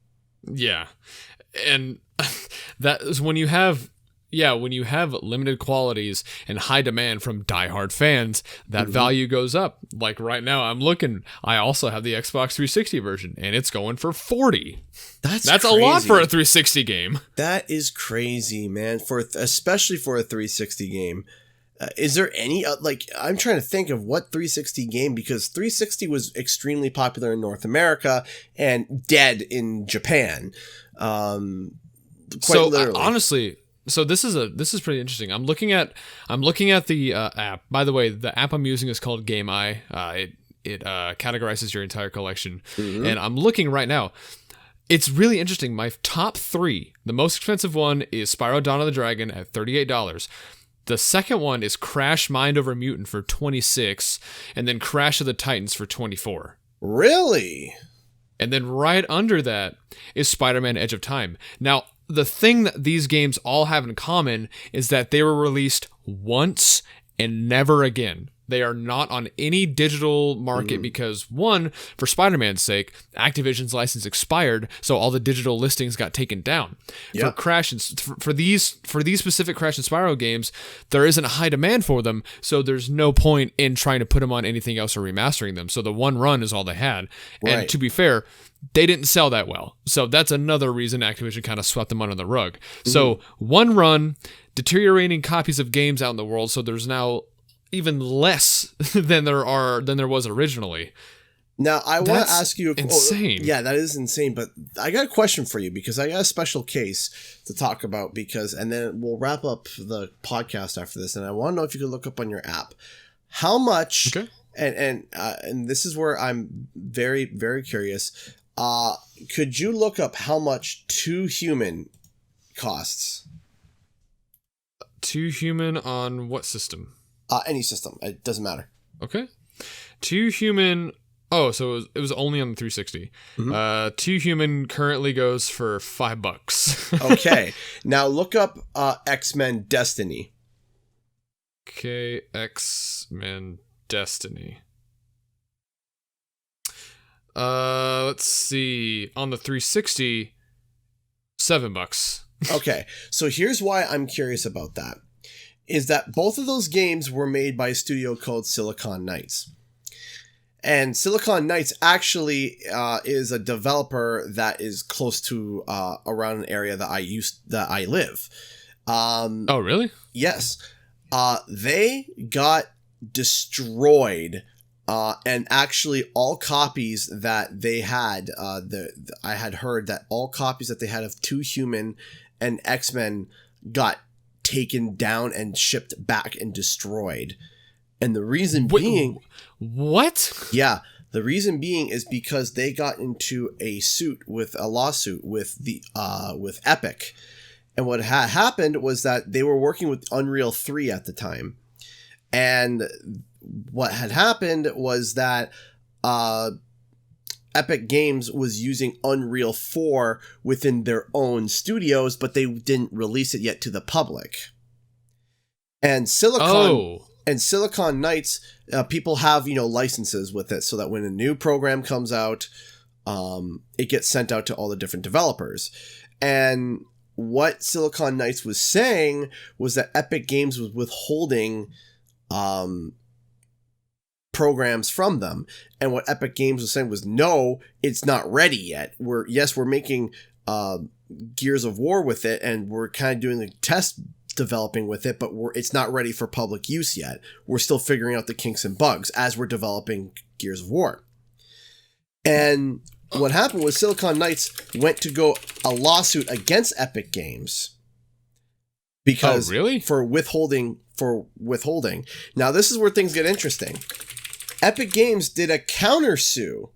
Yeah. And that is when you have limited qualities and high demand from diehard fans, that value goes up. Like right now, I also have the Xbox 360 version, and it's going for $40. That's crazy. A lot for a 360 game. That is crazy, man. Especially for a 360 game. Is there any, I'm trying to think of what 360 game, because 360 was extremely popular in North America and dead in Japan. Quite literally. Honestly, so this is pretty interesting. I'm looking at the app. By the way, the app I'm using is called Game Eye. It categorizes your entire collection, and I'm looking right now. It's really interesting. My top 3, the most expensive one is Spyro: Dawn of the Dragon at $38. The second one is Crash Mind Over Mutant for $26, and then Crash of the Titans for $24. Really? And then right under that is Spider-Man: Edge of Time. Now, the thing that these games all have in common is that they were released once and never again. They are not on any digital market because, one, for Spider-Man's sake, Activision's license expired, so all the digital listings got taken down. Yep. For these specific Crash and Spyro games, there isn't a high demand for them, so there's no point in trying to put them on anything else or remastering them. So the one run is all they had. Right. And to be fair, they didn't sell that well. So that's another reason Activision kind of swept them under the rug. So one run, deteriorating copies of games out in the world, so there's now even less than there was originally. Now, I want to ask you... insane. Yeah, that is insane, but I got a question for you, because I got a special case to talk about, and then we'll wrap up the podcast after this, and I want to know if you could look up on your app how much... Okay. And this is where I'm very, very curious. Could you look up how much 2 Human costs? Two Human on what system? Any system. It doesn't matter. Okay. Two Human. Oh, so it was only on the 360. Mm-hmm. Two Human currently goes for $5. Okay. Now look up XMen Destiny. Okay, XMen Destiny. Let's see. On the 360, $7. Okay, so here's why I'm curious about that. Is that both of those games were made by a studio called Silicon Knights. And Silicon Knights actually is a developer that is close to around an area that I live. Oh, really? Yes. They got destroyed. And actually, all copies that they had, I had heard that all copies that they had of Two Human and X-Men got taken down and shipped back and destroyed. And the reason being... What? Yeah. The reason being is because they got into a lawsuit with Epic. And what had happened was that they were working with Unreal 3 at the time. And what had happened was that Epic Games was using Unreal 4 within their own studios, but they didn't release it yet to the public. And Silicon Knights, people have, licenses with it so that when a new program comes out, it gets sent out to all the different developers. And what Silicon Knights was saying was that Epic Games was withholding programs from them, and what Epic Games was saying was, no, it's not ready yet. We're making Gears of War with it, and we're kind of doing the test developing with it, but it's not ready for public use yet. We're still figuring out the kinks and bugs as we're developing Gears of War. And what happened was Silicon Knights went to go a lawsuit against Epic Games because for withholding. Now this is where things get interesting. Epic Games did a countersue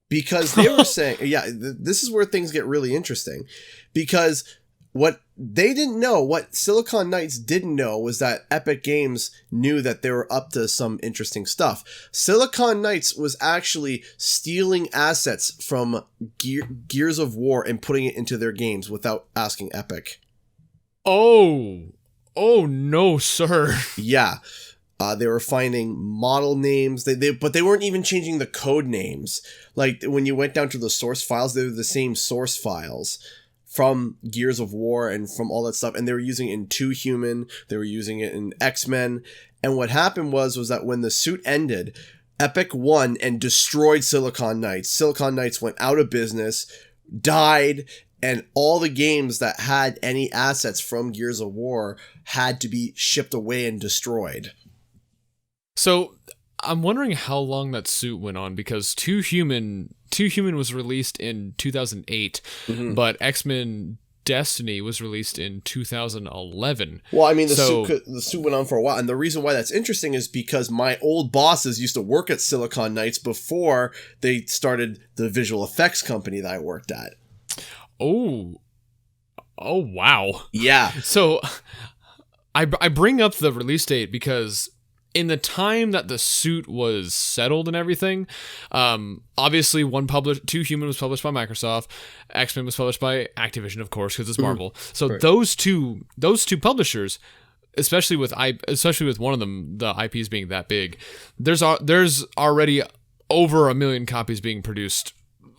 because they were saying, this is where things get really interesting, because what they didn't know, what Silicon Knights didn't know, was that Epic Games knew that they were up to some interesting stuff. Silicon Knights was actually stealing assets from Gears of War and putting it into their games without asking Epic. Oh no, sir. Yeah. They were finding model names, but they weren't even changing the code names. Like when you went down to the source files, they were the same source files from Gears of War and from all that stuff. And they were using it in Two Human, they were using it in X-Men. And what happened was that when the suit ended, Epic won and destroyed Silicon Knights. Silicon Knights went out of business, died, and all the games that had any assets from Gears of War had to be shipped away and destroyed. So I'm wondering how long that suit went on, because Two Human was released in 2008, but X-Men Destiny was released in 2011. Well, I mean, the suit went on for a while, and the reason why that's interesting is because my old bosses used to work at Silicon Knights before they started the visual effects company that I worked at. Oh, wow. Yeah. So I bring up the release date because in the time that the suit was settled and everything, obviously Two Human was published by Microsoft, X-Men was published by Activision, of course, because it's Marvel. So right. those two publishers, especially with one of them, the IPs being that big, there's already over 1 million copies being produced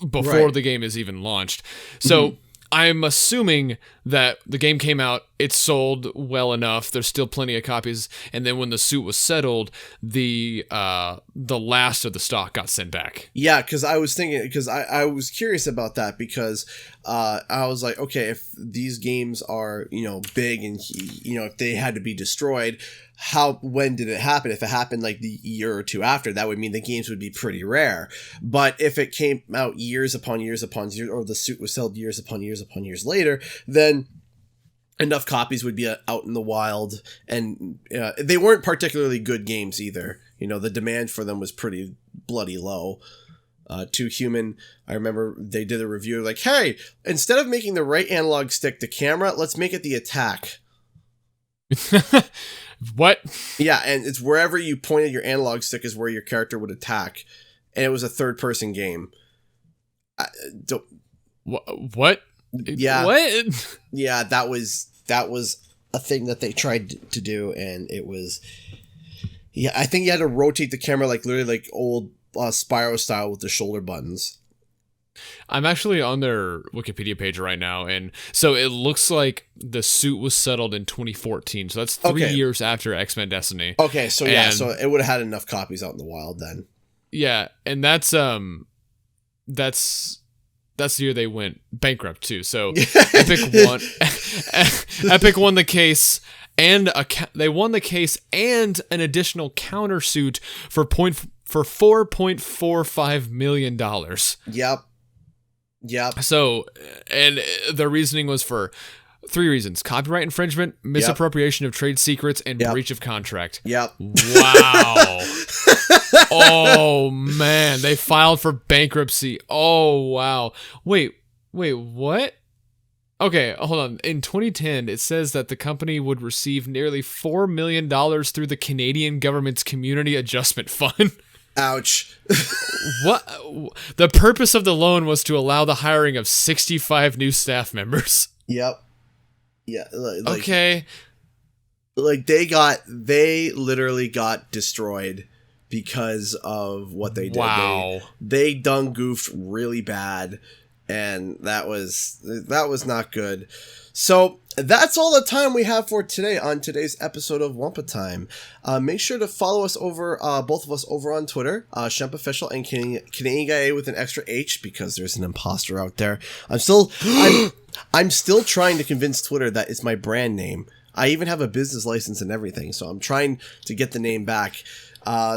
before the game is even launched. So I'm assuming that the game came out, it sold well enough, there's still plenty of copies, and then when the suit was settled, the last of the stock got sent back. Yeah, because I was curious about that, because I was like, okay, if these games are, big and, if they had to be destroyed, when did it happen? If it happened like the year or two after, that would mean the games would be pretty rare. But if it came out years upon years upon years, or the suit was sold years upon years upon years later, then enough copies would be out in the wild. And they weren't particularly good games either. The demand for them was pretty bloody low. Two Human, I remember they did a review like, hey, instead of making the right analog stick the camera, let's make it the attack. What? Yeah, and it's wherever you pointed your analog stick is where your character would attack, and it was a third-person game. What? Yeah. What? Yeah, that was a thing that they tried to do, and it was. Yeah, I think you had to rotate the camera like literally like old Spyro style with the shoulder buttons. I'm actually on their Wikipedia page right now, and so it looks like the suit was settled in 2014. So that's 3 years after XMen Destiny. Okay, so yeah, so it would have had enough copies out in the wild then. Yeah, and that's the year they went bankrupt too. So Epic won the case, and they won the case and an additional countersuit for $4.45 million. Yep. So, and the reasoning was for 3 reasons: copyright infringement, misappropriation of trade secrets, and breach of contract. Yep. Wow. Oh man, they filed for bankruptcy. Oh wow. Wait, what? Okay, hold on. In 2010, it says that the company would receive nearly $4 million through the Canadian government's Community Adjustment Fund. Ouch. What? The purpose of the loan was to allow the hiring of 65 new staff members. Yep. Yeah. Okay. Like they literally got destroyed because of what they did. Wow. They done goofed really bad, and that was not good. So that's all the time we have for today on today's episode of Wumpa Time. Make sure to follow us over, both of us over on Twitter, Shemp Official and Canadian Guy A with an extra H, because there's an imposter out there. I'm still trying to convince Twitter that it's my brand name. I even have a business license and everything, so I'm trying to get the name back.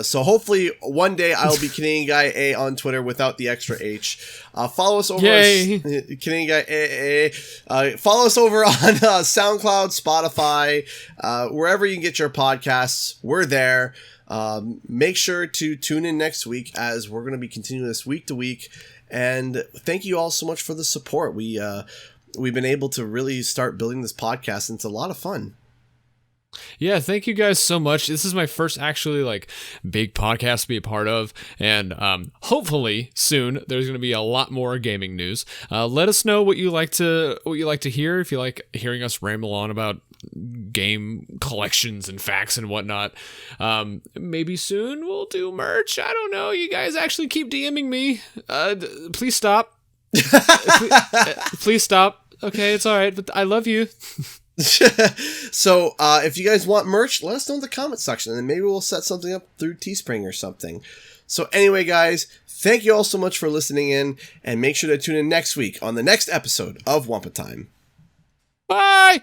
So hopefully one day I'll be Canadian Guy A on Twitter without the extra H. Follow us over Canadian Guy A. Follow us over on SoundCloud, Spotify, wherever you can get your podcasts. We're there. Make sure to tune in next week, as we're going to be continuing this week to week. And thank you all so much for the support. We've been able to really start building this podcast, and it's a lot of fun. Yeah, thank you guys so much. This is my first actually big podcast to be a part of, and hopefully soon there's going to be a lot more gaming news. Let us know what you like to hear. If you like hearing us ramble on about game collections and facts and whatnot, maybe soon we'll do merch. I don't know. You guys actually keep DMing me. Please stop. Please stop. Okay, it's all right, but I love you. So if you guys want merch, let us know in the comment section, and maybe we'll set something up through Teespring or something. So anyway, guys, thank you all so much for listening in, and make sure to tune in next week on the next episode of Wumpa Time. Bye!